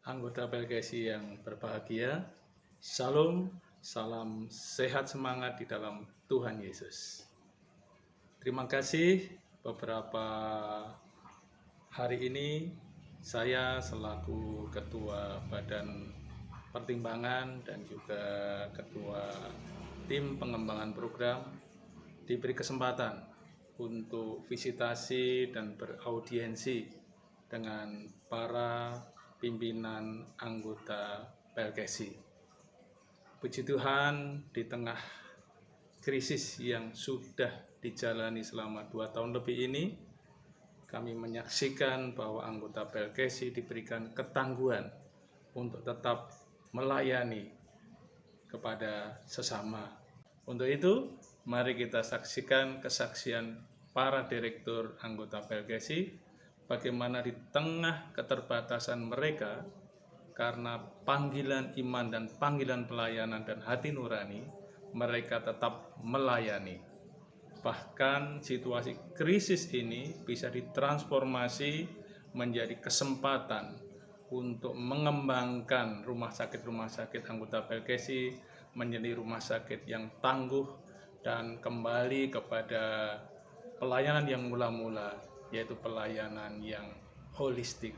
anggota PLKSI yang berbahagia. Shalom, salam sehat semangat di dalam Tuhan Yesus. Terima kasih. Beberapa hari ini saya selaku Ketua Badan Pertimbangan dan juga Ketua Tim Pengembangan Program diberi kesempatan untuk visitasi dan beraudiensi dengan para pimpinan anggota PLKSI. Puji Tuhan, di tengah krisis yang sudah dijalani selama 2 tahun lebih ini, kami menyaksikan bahwa anggota PLKSI diberikan ketangguhan untuk tetap melayani kepada sesama. Untuk itu, mari kita saksikan kesaksian para direktur anggota PLKSI, bagaimana di tengah keterbatasan mereka karena panggilan iman dan panggilan pelayanan dan hati nurani, mereka tetap melayani. Bahkan situasi krisis ini bisa ditransformasi menjadi kesempatan untuk mengembangkan rumah sakit anggota PLKSI menjadi rumah sakit yang tangguh dan kembali kepada pelayanan yang mula-mula, yaitu pelayanan yang holistik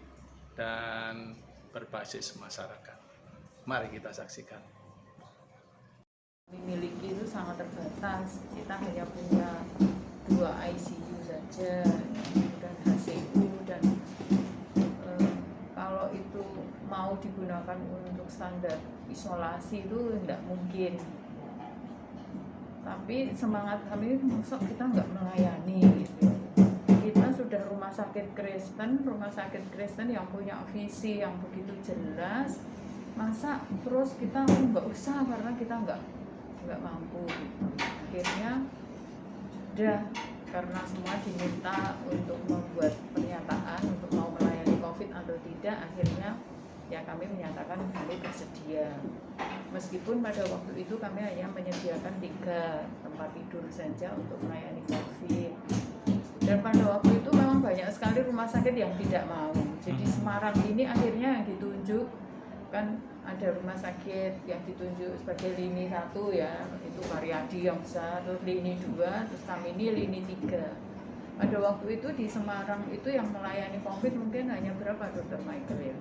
dan berbasis masyarakat. Mari kita saksikan. Memiliki itu sangat terbatas. Kita hanya punya 2 ICU saja dan HCU, dan kalau itu mau digunakan untuk standar isolasi itu tidak mungkin. Tapi semangat kami, masa kita nggak melayani gitu. Kita sudah rumah sakit Kristen yang punya visi yang begitu jelas, masa terus kita nggak usah karena kita nggak mampu gitu. Akhirnya sudah, karena semua diminta untuk membuat pernyataan untuk mau melayani COVID atau tidak, akhirnya ya kami menyatakan kami bersedia. Meskipun pada waktu itu kami hanya menyediakan 3 tempat tidur saja untuk melayani COVID. Dan pada waktu itu memang banyak sekali rumah sakit yang tidak mau. Jadi Semarang ini akhirnya yang ditunjuk, kan ada rumah sakit yang ditunjuk sebagai lini 1 ya, itu Karyadi yang besar, terus lini 2, terus kami ini lini 3. Pada waktu itu di Semarang itu yang melayani COVID mungkin hanya berapa, Dr. Michael ya?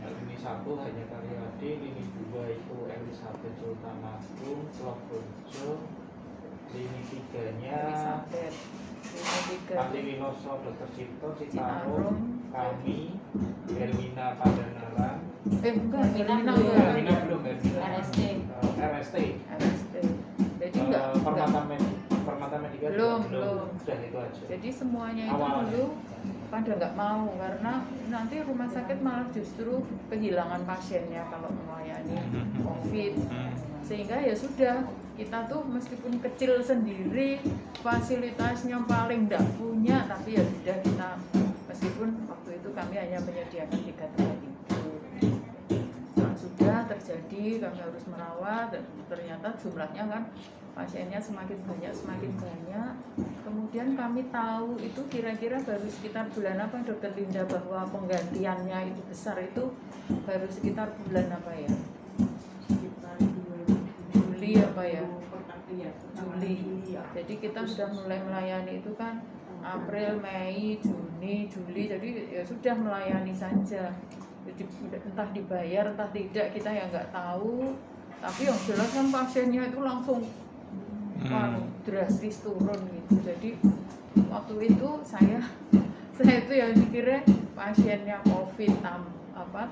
Lini 1 hanya Karyadi, lini 2 itu Elizabeth Sultan Agung, Purworejo, lini 3-nya Elizabeth, lini 3 Panti Winoso, Dr. Cipto, Citarum, kami, Hermina Padanaran, Hermina belum, RST. Jadi Permata Medika belum. Sudah itu aja. Jadi semuanya itu awalnya dulu pada nggak mau, karena nanti rumah sakit malah justru kehilangan pasiennya kalau melayani COVID. Sehingga ya sudah, kita tuh meskipun kecil sendiri, fasilitasnya paling nggak punya, tapi ya sudah kita, meskipun waktu itu kami hanya menyediakan 3 tempat tidur. Nah, sudah terjadi kami harus merawat, dan ternyata jumlahnya kan pasiennya semakin banyak. Kemudian kami tahu itu kira-kira baru sekitar bulan apa, Dr. Linda, bahwa penggantiannya itu besar, itu baru sekitar bulan apa ya? Juli apa ya? Juli. Jadi kita sudah mulai melayani itu kan April, Mei, Juni, Juli. Jadi ya sudah melayani saja. Jadi entah dibayar entah tidak kita ya nggak tahu. Tapi yang jelas kan pasiennya itu langsung drastis turun gitu. Jadi waktu itu saya itu yang mikirnya pasiennya COVID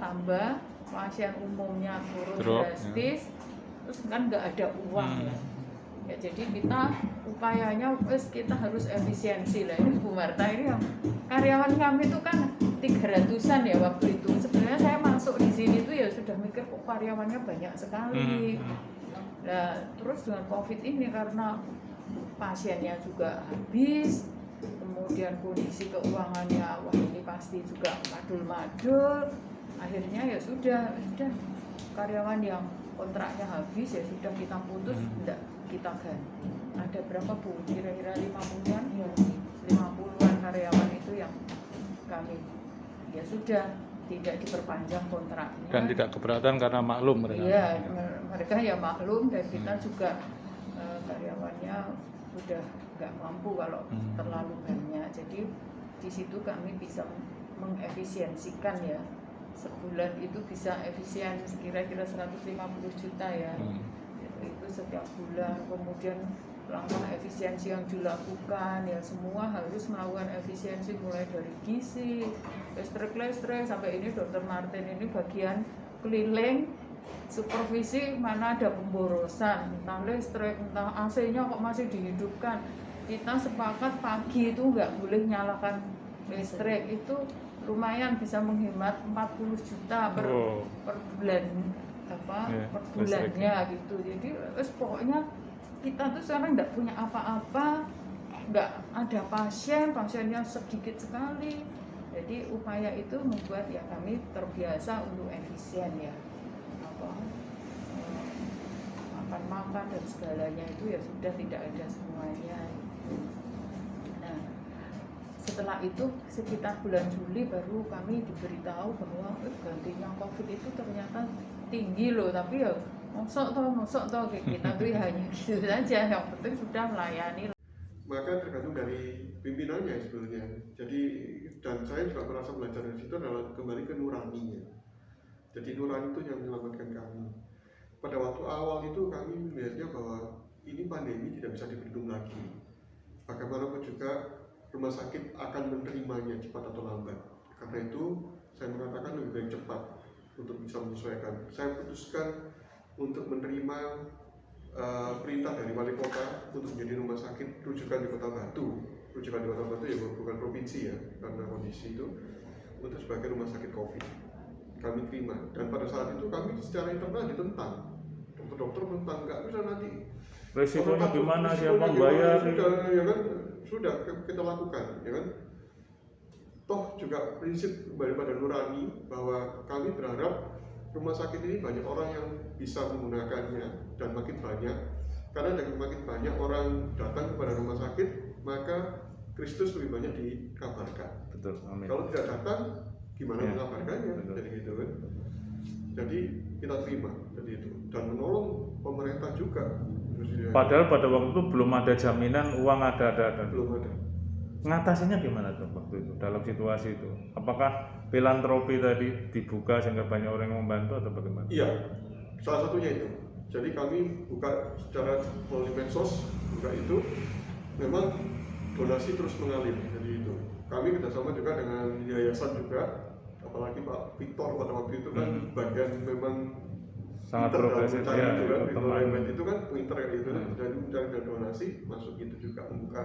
tambah, pasien umumnya turun drastis, terus kan nggak ada uang ya. Jadi kita upayanya kita harus efisiensi lah. Ini Bu Marta ini yang karyawan kami itu kan 300-an ya waktu itu. Sebenarnya saya masuk di sini tuh ya sudah mikir kok karyawannya banyak sekali. Nah, terus dengan COVID ini karena pasiennya juga habis, kemudian kondisi keuangannya wah ini pasti juga madul-madul, akhirnya ya sudah karyawan yang kontraknya habis ya sudah kita putus, tidak kita ganti. Ada berapa Bu? Kira-kira 50-an? Ya, 50-an karyawan itu yang kami ya sudah tidak diperpanjang kontraknya. Dan tidak keberatan karena maklum mereka. Iya, mereka ya maklum, dan kita juga karyawannya sudah nggak mampu kalau terlalu banyak. Jadi di situ kami bisa mengefisiensikan ya. Sebulan itu bisa efisien kira-kira 150 juta ya. Itu setiap bulan. Kemudian langkah efisiensi yang dilakukan ya, semua harus melakukan efisiensi, mulai dari gizi, listrik sampai ini Dr. Martin ini bagian keliling supervisi mana ada pemborosan, entah listrik, entah AC-nya kok masih dihidupkan. Kita sepakat pagi itu nggak boleh nyalakan listrik, itu lumayan bisa menghemat 40 juta per bulan per bulannya gitu. Jadi pokoknya kita tuh sekarang nggak punya apa-apa, nggak ada pasiennya sedikit sekali. Jadi upaya itu membuat ya kami terbiasa untuk efisien ya, makan dan segalanya itu ya sudah tidak ada semuanya. Nah, setelah itu sekitar bulan Juli baru kami diberitahu bahwa gantinya COVID itu ternyata tinggi loh, tapi ya mosok toh kita tuh ya hanya gitu saja, yang penting sudah melayani. Maka tergantung dari pimpinannya sebenarnya. Jadi dan saya juga merasa belajar dari situ adalah kembali ke nuraninya. Jadi nurani itu yang menyelamatkan kami. Pada waktu awal itu kami melihatnya bahwa ini pandemi tidak bisa dibendung lagi. Bagaimanapun juga rumah sakit akan menerimanya cepat atau lambat. Karena itu saya mengatakan lebih baik cepat untuk bisa menyesuaikan. Saya putuskan untuk menerima perintah dari wali kota untuk menjadi rumah sakit rujukan di Kota Batu. Rujukan di Kota Batu ya bukan provinsi ya, karena kondisi itu untuk sebagai rumah sakit COVID. Kami terima, dan pada saat itu kami secara internal ditentang. Dokter-dokter tentang nggak bisa nanti. Resikonya gimana, siapa membayar? Sudah kita lakukan, ya kan. Toh juga prinsip daripada nurani bahwa kami berharap rumah sakit ini banyak orang yang bisa menggunakannya, dan makin banyak, karena dengan makin banyak orang datang kepada rumah sakit, maka Kristus lebih banyak dikabarkan. Betul, amin. Kalau tidak datang, gimana mengabarkannya? Jadi gitu kan. Jadi kita terima, jadi itu, dan menolong pemerintah juga. Padahal pada waktu itu belum ada jaminan uang ada. Belum ada. Ngatasinya gimana tuh waktu itu dalam situasi itu? Apakah filantropi tadi dibuka sehingga banyak orang yang membantu atau bagaimana? Iya, salah satunya itu. Jadi kami buka secara melalui medsos, buka itu, memang donasi terus mengalir. Jadi itu. Kami kerjasama juga dengan yayasan juga, apalagi Pak Victor pada waktu itu kan bagian memang sangat progresif ya. Itu kan Twitter itu dan donasi masuk itu juga membuka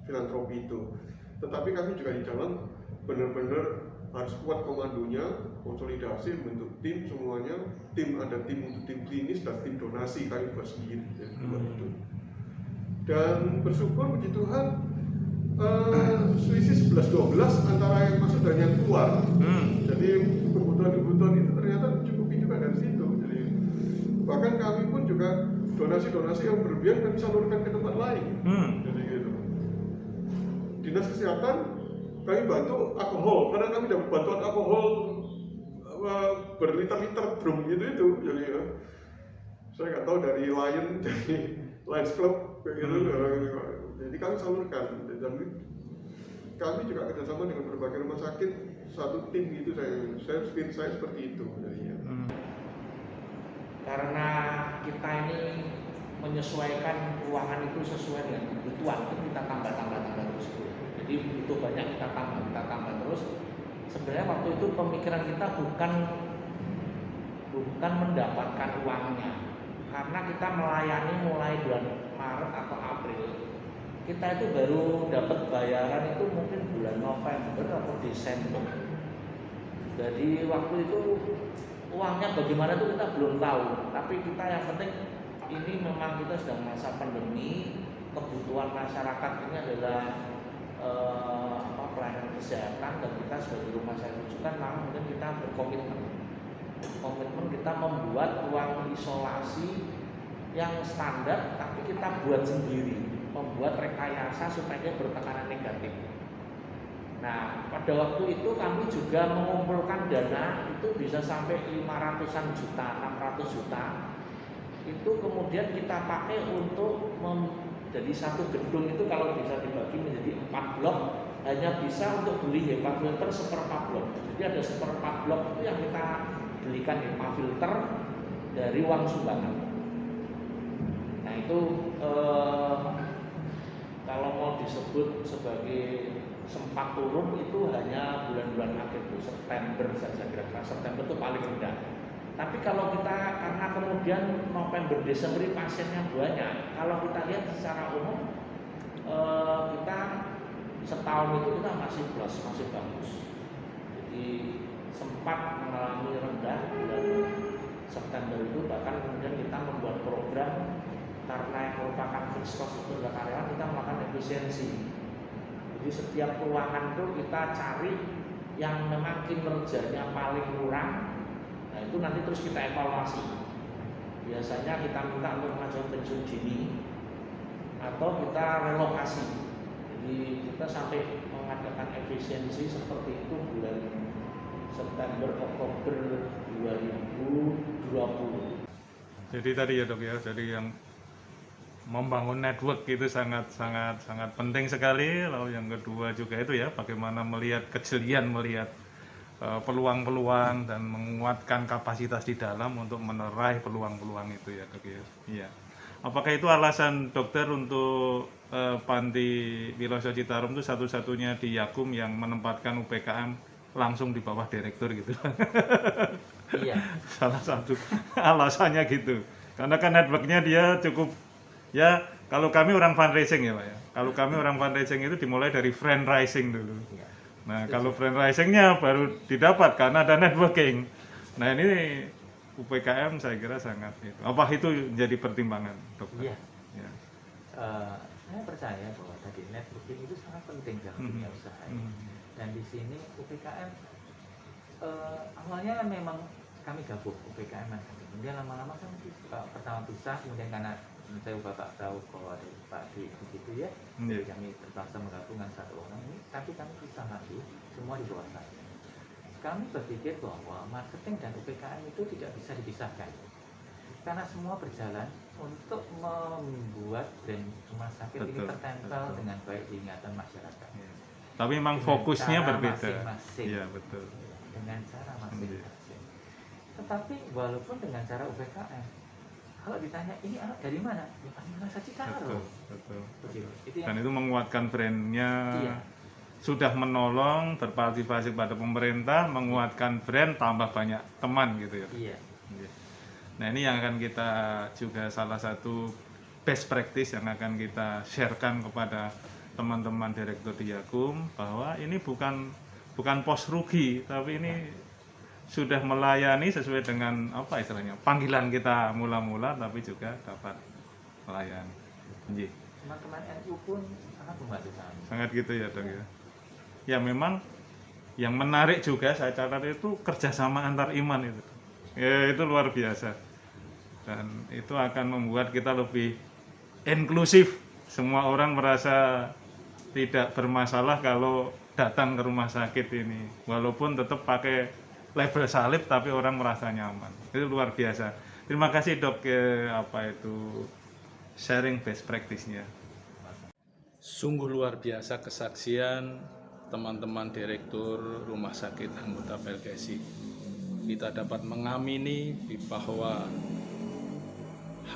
filantropi itu. Tetapi kami juga di dalam benar-benar harus kuat komandonya, konsolidasi, bentuk tim semuanya. Ada tim untuk tim klinis dan tim donasi kami buat sendiri. Itu. Dan bersyukur puji Tuhan selisih 11-12 antara yang masuk dan yang keluar. Jadi kebutuhan itu ternyata cukupi juga dari situ. Jadi bahkan kami pun juga donasi-donasi yang berlebihan kami salurkan ke tempat lain. Jadi gitu. Dinas Kesehatan kami bantu alkohol, karena kami dapat bantuan alkohol berliter-liter drum gitu. Jadi ya, saya nggak tahu dari Lions Club kayak gitu. Jadi kami salurkan, dan kami juga kerjasama dengan berbagai rumah sakit, satu tim gitu. Saya seperti itu jadinya. Karena kita ini menyesuaikan ruangan itu sesuai dengan kebutuhan, itu kita tambah terus. Jadi begitu banyak kita tambah terus. Sebenarnya waktu itu pemikiran kita bukan mendapatkan uangnya, karena kita melayani mulai bulan Maret atau April. Kita itu baru dapat bayaran itu mungkin bulan November atau Desember. Jadi waktu itu uangnya bagaimana itu kita belum tahu. Tapi kita yang penting ini memang kita sedang masa pandemi, kebutuhan masyarakat ini adalah pelayanan kesehatan, dan kita sebagai rumah sakit rujukan kemudian kita berkomitmen kita membuat ruang isolasi yang standar, tapi kita buat sendiri, membuat rekayasa supaya dia bertekanan negatif. Nah, pada waktu itu kami juga mengumpulkan dana itu bisa sampai 500-an juta, 600 juta. Itu kemudian kita pakai untuk jadi satu gedung itu kalau bisa dibagi menjadi 4 blok hanya bisa untuk beli HEPA filter seperempat blok. Jadi ada seperempat blok itu yang kita belikan HEPA filter dari uang sumbangan. Nah itu kalau mau disebut sebagai sempat turun itu hanya bulan-bulan akhir itu September saja, kira-kira September itu paling rendah. Tapi kalau kita karena kemudian November Desember pasiennya banyak, kalau kita lihat secara umum kita setahun itu kita masih plus, masih bagus. Jadi sempat mengalami rendah bulan September itu, bahkan kemudian kita membuat program karena yang merupakan fixed cost itu adalah karyawan, kita melakukan efisiensi. Jadi setiap ruangan itu kita cari yang memang kinerjanya paling kurang. Nah itu nanti terus kita evaluasi. Biasanya kita minta untuk mengajukan pensiun dini atau kita relokasi. Jadi kita sampai mengadakan efisiensi seperti itu bulan September Oktober 2020. Jadi tadi ya dok ya, jadi yang membangun network itu sangat penting sekali. Lalu yang kedua juga itu ya, bagaimana melihat kejelian, melihat peluang-peluang dan menguatkan kapasitas di dalam untuk menerai peluang-peluang itu ya dok ya. Iya. Apakah itu alasan dokter untuk Panti Wiloso Citarum itu satu-satunya di Yakum yang menempatkan UPKM langsung di bawah direktur gitu? Iya. Salah satu alasannya gitu. Karena kan networknya dia cukup. Ya, kalau kami orang fundraising ya Pak ya. Kalau kami orang fundraising itu dimulai dari fundraising dulu. Iya. Nah, kalau fundraisingnya baru didapat karena ada networking. Nah, ini UPKM saya kira sangat itu. Apa itu menjadi pertimbangan, dokter? Iya. Ya. Saya percaya bahwa tadi networking itu sangat penting dalam dunia usaha. Dan di sini UPKM awalnya kan memang kami gabung UPKM, kemudian lama-lama kan pertama pisah, kemudian karena saya bapak tahu bahwa ada Pak di begitu ya, jadi kami terpaksa menggabungkan satu orang ini, tapi kami pisah lagi, semua di bawah saya. Kami berpikir bahwa marketing dan UPKM itu tidak bisa dipisahkan, karena semua berjalan untuk membuat brand rumah sakit ini tertempel dengan baik di ingatan masyarakat. Ya. Tapi memang dengan fokusnya berbeda. Masing-masing. Iya betul. Dengan cara masing-masing. Tetapi walaupun dengan cara UPKM, kalau ditanya ini anak dari mana? Ya Panti Wiloso Citarum. Betul. Dan itu menguatkan brandnya. Iya. Sudah menolong, berpartisipasi pada pemerintah, menguatkan brand, tambah banyak teman gitu ya. Iya. Nah ini yang akan kita juga salah satu best practice yang akan kita sharekan kepada teman-teman direktur di Yakum, bahwa ini bukan pos rugi, tapi ini sudah melayani sesuai dengan apa istilahnya, panggilan kita mula-mula, tapi juga dapat melayani. Teman-teman NU pun sangat membantu kami. Sangat gitu ya dok ya. Ya memang yang menarik juga saya catat itu kerjasama antar iman itu. Ya itu luar biasa. Dan itu akan membuat kita lebih inklusif. Semua orang merasa tidak bermasalah kalau datang ke rumah sakit ini. Walaupun tetap pakai label salib tapi orang merasa nyaman. Itu luar biasa. Terima kasih dok sharing best practice-nya. Sungguh luar biasa kesaksian teman-teman direktur rumah sakit anggota PLKSI. Kita dapat mengamini bahwa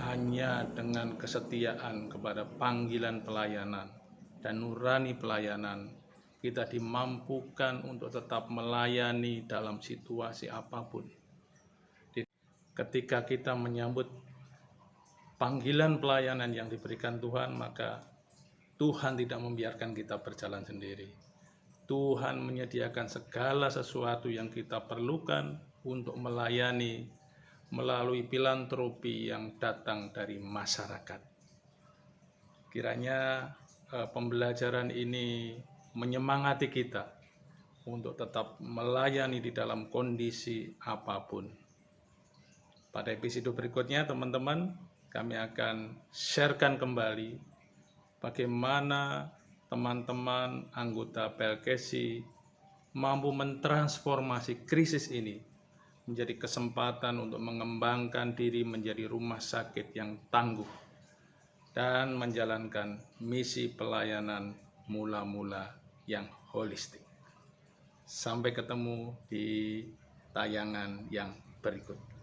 hanya dengan kesetiaan kepada panggilan pelayanan dan nurani pelayanan, kita dimampukan untuk tetap melayani dalam situasi apapun. Ketika kita menyambut panggilan pelayanan yang diberikan Tuhan, maka Tuhan tidak membiarkan kita berjalan sendiri. Tuhan menyediakan segala sesuatu yang kita perlukan untuk melayani melalui filantropi yang datang dari masyarakat. Kiranya pembelajaran ini menyemangati kita untuk tetap melayani di dalam kondisi apapun. Pada episode berikutnya teman-teman, kami akan sharekan kembali bagaimana teman-teman anggota PLKSI mampu mentransformasi krisis ini menjadi kesempatan untuk mengembangkan diri menjadi rumah sakit yang tangguh dan menjalankan misi pelayanan mula-mula yang holistik. Sampai ketemu di tayangan yang berikut.